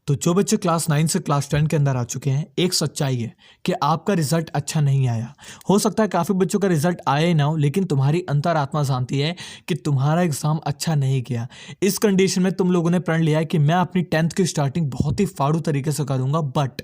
तो जो बच्चे क्लास 9 से क्लास 10 के अंदर आ चुके हैं, एक सच्चाई है कि आपका रिजल्ट अच्छा नहीं आया। हो सकता है काफ़ी बच्चों का रिजल्ट आया ही ना हो, लेकिन तुम्हारी अंतरात्मा जानती है कि तुम्हारा एग्जाम अच्छा नहीं गया। इस कंडीशन में तुम लोगों ने प्रण लिया है कि मैं अपनी 10th की स्टार्टिंग बहुत ही फाड़ू तरीके से करूंगा, बट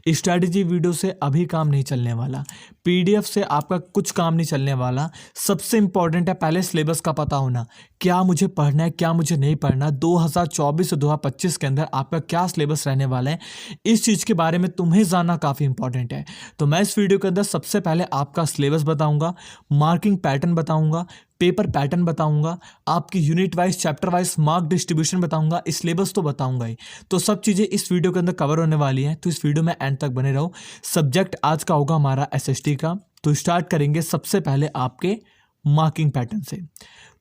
स्ट्रैटेजी वीडियो से अभी काम नहीं चलने वाला, पीडीएफ से आपका कुछ काम नहीं चलने वाला। सबसे इंपॉर्टेंट है पहले सिलेबस का पता होना, क्या मुझे पढ़ना है क्या मुझे नहीं पढ़ना। 2024 से 2025 के अंदर आपका क्या सिलेबस रहने वाला है, इस चीज़ के बारे में तुम्हें जानना काफ़ी इंपॉर्टेंट है। तो मैं इस वीडियो के अंदर सबसे पहले आपका सिलेबस बताऊंगा, मार्किंग पैटर्न बताऊंगा, पेपर पैटर्न बताऊंगा, आपकी unit wise chapter wise mark distribution बताऊंगा, इस सिलेबस तो बताऊंगा ही। तो सब चीज़ें इस वीडियो के अंदर कवर होने वाली हैं, तो इस वीडियो में एंड तक बने रहो। सब्जेक्ट आज का होगा हमारा एसएसटी का। तो स्टार्ट करेंगे सबसे पहले आपके मार्किंग पैटर्न से।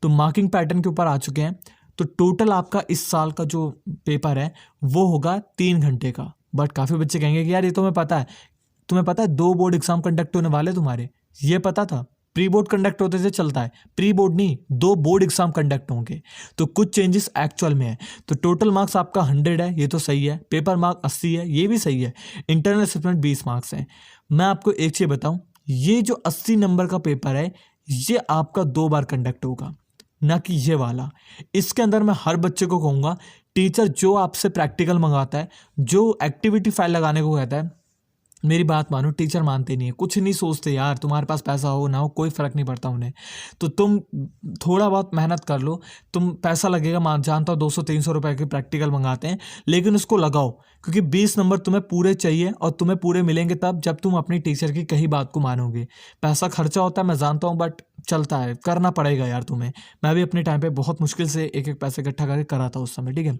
तो मार्किंग पैटर्न के ऊपर आ चुके हैं। तो टोटल आपका इस साल का जो पेपर है वो होगा 3 घंटे का। बट काफ़ी बच्चे कहेंगे कि यार ये तो तुम्हें पता है 2 बोर्ड एग्जाम कंडक्ट होने वाले तुम्हारे, ये पता था? प्री बोर्ड कंडक्ट होते से चलता है, प्री बोर्ड नहीं, 2 बोर्ड एग्जाम कंडक्ट होंगे। तो कुछ चेंजेस एक्चुअल में है। तो टोटल मार्क्स आपका 100 है, ये तो सही है। पेपर मार्क 80 है, ये भी सही है। इंटरनल असेसमेंट 20 मार्क्स हैं। मैं आपको एक चीज़ बताऊं, ये जो 80 नंबर का पेपर है ये आपका 2 बार कंडक्ट होगा, ना कि ये वाला। इसके अंदर मैं हर बच्चे को कहूँगा, टीचर जो आपसे प्रैक्टिकल मंगाता है, जो एक्टिविटी फाइल लगाने को कहता है, मेरी बात मानो, टीचर मानते नहीं है, कुछ नहीं सोचते यार, तुम्हारे पास पैसा हो ना हो कोई फ़र्क नहीं पड़ता उन्हें। तो तुम थोड़ा बहुत मेहनत कर लो, तुम पैसा लगेगा, मान जानता हो 200-300 रुपए के प्रैक्टिकल मंगाते हैं, लेकिन उसको लगाओ, क्योंकि 20 नंबर तुम्हें पूरे चाहिए और तुम्हें पूरे मिलेंगे तब जब तुम अपनी टीचर की कही बात को मानोगे। पैसा खर्चा होता है मैं जानता हूँ, बट चलता है, करना पड़ेगा यार तुम्हें। मैं भी अपने टाइम पे बहुत मुश्किल से एक एक पैसे इकट्ठा करके करा था उस समय, ठीक है।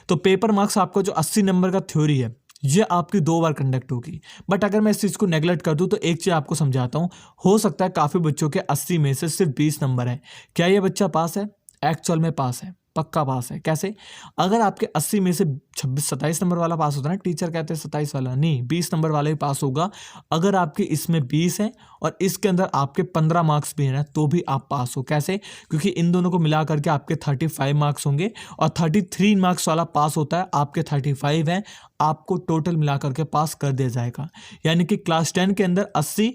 तो पेपर मार्क्स आपका जो 80 नंबर का थ्योरी है ये आपकी 2 बार कंडक्ट होगी। बट अगर मैं इस चीज़ को नेगलेक्ट कर दूं तो एक चीज़ आपको समझाता हूं, हो सकता है काफ़ी बच्चों के 80 में से सिर्फ 20 नंबर है। क्या ये बच्चा पास है? एक्चुअल में पास है, पक्का पास है। कैसे? अगर आपके 80 में से 27 नंबर वाला पास होता है ना, टीचर कहते हैं 27 वाला नहीं, 20 नंबर वाला ही पास होगा। अगर आपके इसमें 20 है और इसके अंदर आपके 15 मार्क्स भी है ना, तो भी आप पास हो। कैसे? क्योंकि इन दोनों को मिला करके आपके 35 मार्क्स होंगे और 33 मार्क्स वाला पास होता है, आपके 35 है, आपको टोटल मिला करके पास कर दिया जाएगा। यानी कि क्लास 10 के अंदर 80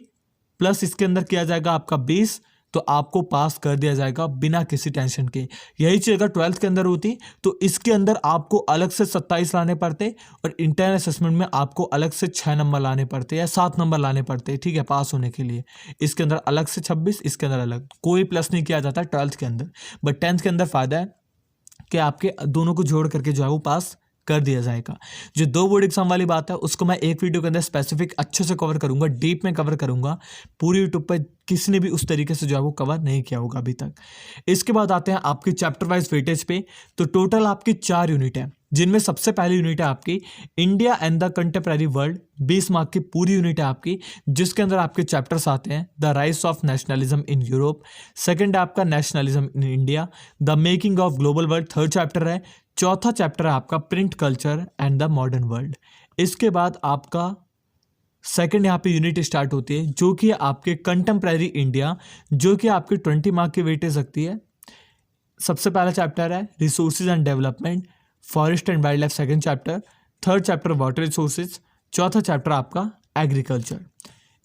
प्लस इसके अंदर किया जाएगा आपका 20, तो आपको पास कर दिया जाएगा बिना किसी टेंशन के। यही चीज़ अगर 12th के अंदर होती तो इसके अंदर आपको अलग से 27 लाने पड़ते और इंटरनल असेसमेंट में आपको अलग से 6 नंबर लाने पड़ते या 7 नंबर लाने पड़ते, ठीक है, पास होने के लिए। इसके अंदर अलग से 26, इसके अंदर अलग, कोई प्लस नहीं किया जाता 12th के अंदर। बट 10th के अंदर फ़ायदा है कि आपके दोनों को जोड़ करके जो है वो पास कर दिया जाएगा। जो 2 बोर्ड एग्जाम वाली बात है उसको मैं एक वीडियो के अंदर स्पेसिफिक अच्छे से कवर करूंगा, डीप में कवर करूंगा। पूरी यूट्यूब पर किसी ने भी उस तरीके से जो है वो कवर नहीं किया होगा अभी तक। इसके बाद आते हैं आपकी चैप्टर वाइज वेटेज पे। तो टोटल आपकी 4 यूनिट है, जिनमें सबसे पहली यूनिट है आपकी India and the contemporary world, 20 mark की पूरी यूनिट है आपकी, जिसके अंदर आपके चैप्टर्स आते हैं the rise of nationalism in Europe, second है आपका nationalism in India, the making of global world, third chapter है, चौथा चैप्टर है आपका print culture and the modern world. इसके बाद आपका सेकंड यहाँ पे यूनिट स्टार्ट होती है जो कि आपके कंटेम्प्रेरी इंडिया, जो कि आपकी 20 मार्क की वेटेज रखती है। सबसे पहला चैप्टर है resources and development, forest and wild life second chapter, third chapter water resources, चौथा चैप्टर आपका एग्रीकल्चर।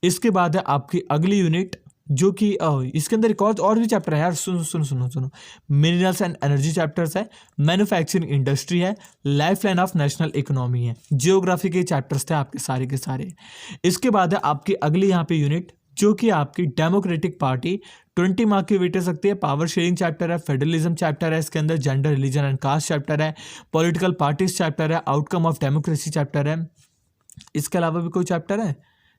इसके बाद है आपकी अगली यूनिट जो कि इसके अंदर एक और भी चैप्टर है यार, सुनो, मिनरल्स एंड एनर्जी चैप्टर्स है, मैन्युफैक्चरिंग इंडस्ट्री है, life line of national economy है, जियोग्राफी के चैप्टर्स थे आपके सारे के सारे। इसके बाद है आपकी अगली यहाँ पे यूनिट जो कि आपकी डेमोक्रेटिक पार्टी, 20 मार्क की वेटेज रखती है, पावर शेयरिंग चैप्टर है, फेडरलिज्म चैप्टर है, इसके अंदर gender religion and caste chapter है, पॉलिटिकल पार्टीज चैप्टर है, आउटकम ऑफ डेमोक्रेसी चैप्टर है। इसके अलावा भी कोई चैप्टर है?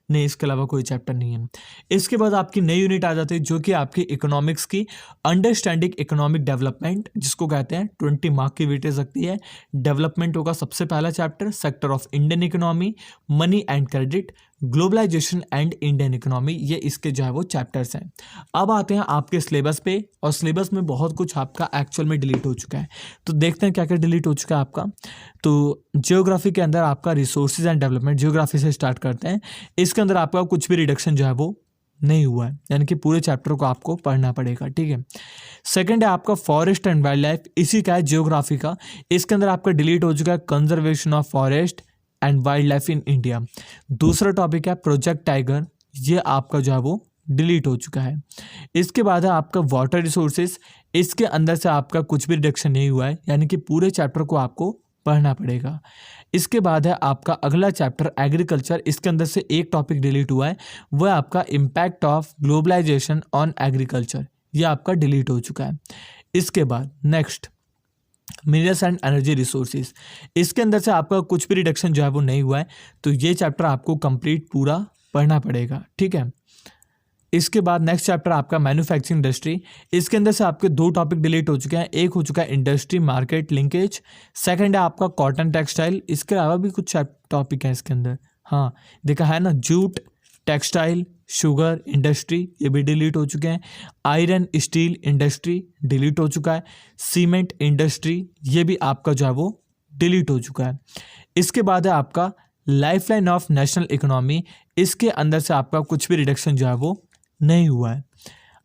नहीं, इसके अलावा कोई चैप्टर नहीं है। इसके बाद आपकी नई यूनिट आ जाती है जो कि आपकी इकोनॉमिक्स की अंडरस्टैंडिंग इकोनॉमिक डेवलपमेंट, जिसको कहते हैं 20 मार्क की वेटेज रखती है। डेवलपमेंट होगा सबसे पहला chapter, sector of Indian economy, money and credit, globalisation and Indian economy, ये इसके जो है वो चैप्टर्स हैं। अब आते हैं आपके सिलेबस पे, और सिलेबस में बहुत कुछ आपका एक्चुअल में डिलीट हो चुका है। तो देखते हैं क्या क्या डिलीट हो चुका है आपका। तो जियोग्राफी के अंदर आपका रिसोर्सेज एंड डेवलपमेंट, जियोग्राफी से स्टार्ट करते हैं। इसके अंदर आपका कुछ भी रिडक्शन जो है वो नहीं हुआ है, यानी कि पूरे चैप्टर को आपको पढ़ना पड़ेगा। ठीक है। सेकंड है आपका फॉरेस्ट एंड वाइल्ड लाइफ, इसी का है जियोग्राफी का। इसके अंदर आपका डिलीट हो चुका है conservation of forest and wild life in India. दूसरा टॉपिक है प्रोजेक्ट टाइगर, ये आपका जो है वो डिलीट हो चुका है। इसके बाद है आपका वाटर रिसोर्सेज, इसके अंदर से आपका कुछ भी रिडक्शन नहीं हुआ है, यानी कि पूरे चैप्टर को आपको पढ़ना पड़ेगा। इसके बाद है आपका अगला चैप्टर एग्रीकल्चर, इसके अंदर से एक टॉपिक डिलीट हुआ है, वह आपका impact of globalisation on agriculture, ये आपका डिलीट हो चुका है। इसके बाद next minerals and energy resources, इसके अंदर से आपका कुछ भी रिडक्शन जो है वो नहीं हुआ है, तो ये चैप्टर आपको कंप्लीट पूरा पढ़ना पड़ेगा। ठीक है। इसके बाद नेक्स्ट चैप्टर आपका मैन्युफैक्चरिंग इंडस्ट्री, इसके अंदर से आपके दो टॉपिक डिलीट हो चुके हैं। एक हो चुका है इंडस्ट्री मार्केट लिंकेज, सेकंड है आपका कॉटन टेक्सटाइल। इसके अलावा भी कुछ टॉपिक है इसके अंदर, हाँ देखा है ना, जूट, टेक्सटाइल, शुगर इंडस्ट्री, ये भी डिलीट हो चुके हैं। आयरन स्टील इंडस्ट्री डिलीट हो चुका है। सीमेंट इंडस्ट्री, ये भी आपका जो है वो डिलीट हो चुका है। इसके बाद है आपका लाइफलाइन ऑफ नेशनल इकोनॉमी, इसके अंदर से आपका कुछ भी रिडक्शन जो है वो नहीं हुआ है।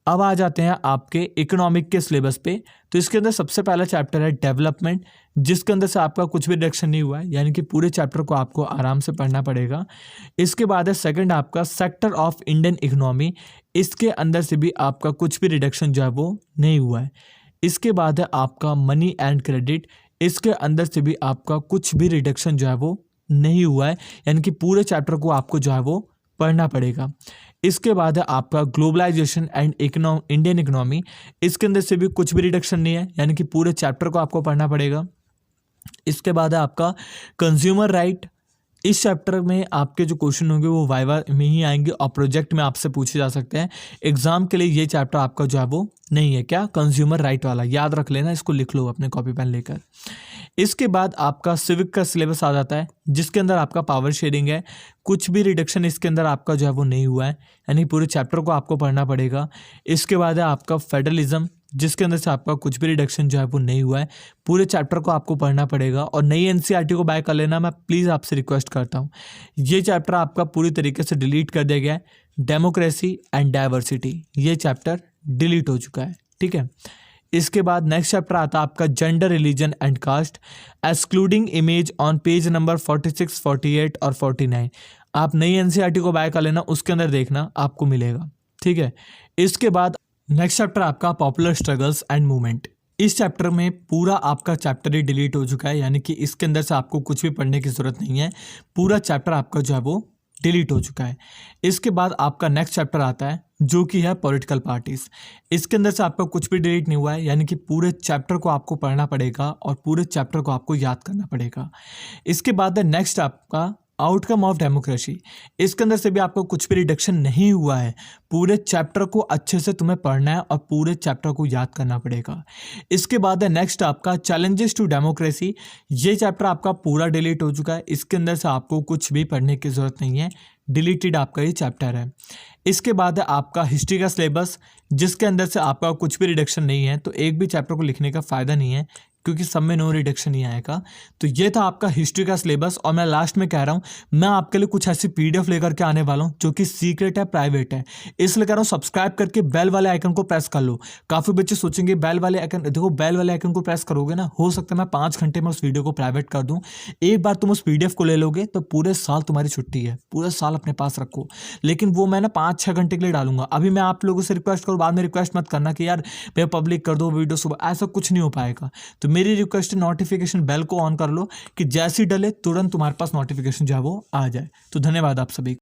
अब आ जाते हैं आपके इकोनॉमिक के सिलेबस पे, तो इसके अंदर सबसे पहला चैप्टर है डेवलपमेंट, जिसके अंदर से आपका कुछ भी रिडक्शन नहीं हुआ है, यानी कि पूरे चैप्टर को आपको आराम से पढ़ना पड़ेगा। इसके बाद है सेकंड आपका सेक्टर ऑफ इंडियन इकोनॉमी, इसके अंदर से भी आपका कुछ भी रिडक्शन जो है वो नहीं हुआ है। इसके बाद है आपका मनी एंड क्रेडिट, इसके अंदर से भी आपका कुछ भी रिडक्शन जो है वो नहीं हुआ है, यानी कि पूरे चैप्टर को आपको जो है वो पढ़ना पड़ेगा। इसके बाद है आपका ग्लोबलाइजेशन एंड इंडियन इकोनॉमी, इसके अंदर से भी कुछ भी रिडक्शन नहीं है, यानी कि पूरे चैप्टर को आपको पढ़ना पड़ेगा। इसके बाद है आपका कंज्यूमर राइट, इस चैप्टर में आपके जो क्वेश्चन होंगे वो वाइवा में ही आएंगे और प्रोजेक्ट में आपसे पूछे जा सकते हैं। एग्जाम के लिए ये चैप्टर आपका जो है वो नहीं है, क्या, कंज्यूमर राइट वाला, याद रख लेना, इसको लिख लो अपने कॉपी पेन लेकर। इसके बाद आपका सिविक का सिलेबस आ जाता है, जिसके अंदर आपका पावर शेयरिंग है, कुछ भी रिडक्शन इसके अंदर आपका जो है वो नहीं हुआ है, यानी पूरे चैप्टर को आपको पढ़ना पड़ेगा। इसके बाद है आपका फेडरलिज्म, जिसके अंदर से आपका कुछ भी रिडक्शन जो है वो नहीं हुआ है, पूरे चैप्टर को आपको पढ़ना पड़ेगा। और नई एनसीईआरटी को बाय कर लेना, मैं प्लीज़ आपसे रिक्वेस्ट करता हूँ। ये चैप्टर आपका पूरी तरीके से डिलीट कर दिया गया है। डेमोक्रेसी एंड डाइवर्सिटी, ये चैप्टर डिलीट हो चुका है। ठीक है। इसके बाद नेक्स्ट चैप्टर आता है आपका gender, religion and caste, excluding image on page number 46, 48 और 49। आप नई एनसीईआरटी को बाय कर लेना, उसके अंदर देखना आपको मिलेगा। ठीक है। इसके बाद नेक्स्ट चैप्टर आपका पॉपुलर स्ट्रगल्स एंड मूवमेंट, इस चैप्टर में पूरा आपका चैप्टर ही डिलीट हो चुका है, यानी कि इसके अंदर से आपको कुछ भी पढ़ने की जरूरत नहीं है, पूरा चैप्टर आपका जो है वो डिलीट हो चुका है। इसके बाद आपका नेक्स्ट चैप्टर आता है जो कि है पॉलिटिकल पार्टीज, इसके अंदर से आपका कुछ भी डिलीट नहीं हुआ है, यानी कि पूरे चैप्टर को आपको पढ़ना पड़ेगा और पूरे चैप्टर को आपको याद करना पड़ेगा। इसके बाद नेक्स्ट आपका आउटकम ऑफ डेमोक्रेसी, इसके अंदर से भी आपको कुछ भी रिडक्शन नहीं हुआ है, पूरे चैप्टर को अच्छे से तुम्हें पढ़ना है और पूरे चैप्टर को याद करना पड़ेगा। इसके बाद है नेक्स्ट आपका चैलेंजेस टू डेमोक्रेसी, ये चैप्टर आपका पूरा डिलीट हो चुका है, इसके अंदर से आपको कुछ भी पढ़ने की ज़रूरत नहीं है, डिलीटेड आपका ये चैप्टर है। इसके बाद है आपका हिस्ट्री का सिलेबस, जिसके अंदर से आपका कुछ भी रिडक्शन नहीं है, तो एक भी चैप्टर को लिखने का फ़ायदा नहीं है, क्योंकि सब में नो रिडक्शन ही आएगा। तो ये था आपका हिस्ट्री का सिलेबस, और मैं लास्ट में कह रहा हूँ मैं आपके लिए कुछ ऐसी पीडीएफ लेकर के आने वाला हूँ जो कि सीक्रेट है, प्राइवेट है, इसलिए कह रहा हूँ सब्सक्राइब करके बेल वाले आइकन को प्रेस कर लो। काफ़ी बच्चे सोचेंगे बेल वाले आइकन, देखो बेल वाले आइकन को प्रेस करोगे ना, हो सकता है मैं 5 घंटे में उस वीडियो को प्राइवेट कर दूँ। एक बार तुम उस पीडीएफ को ले लोगे तो पूरे साल तुम्हारी छुट्टी है, पूरे साल अपने पास रखो, लेकिन वो मैं ना 5-6 घंटे के लिए डालूंगा। अभी मैं आप लोगों से रिक्वेस्ट करूँ, बाद में रिक्वेस्ट मत करना कि यार भैया पब्लिक कर दो वीडियो सुबह, ऐसा कुछ नहीं हो पाएगा। तो मेरी रिक्वेस्ट है नोटिफिकेशन बेल को ऑन कर लो कि जैसी डले तुरंत तुम्हारे पास नोटिफिकेशन जो है वो आ जाए। तो धन्यवाद आप सभी।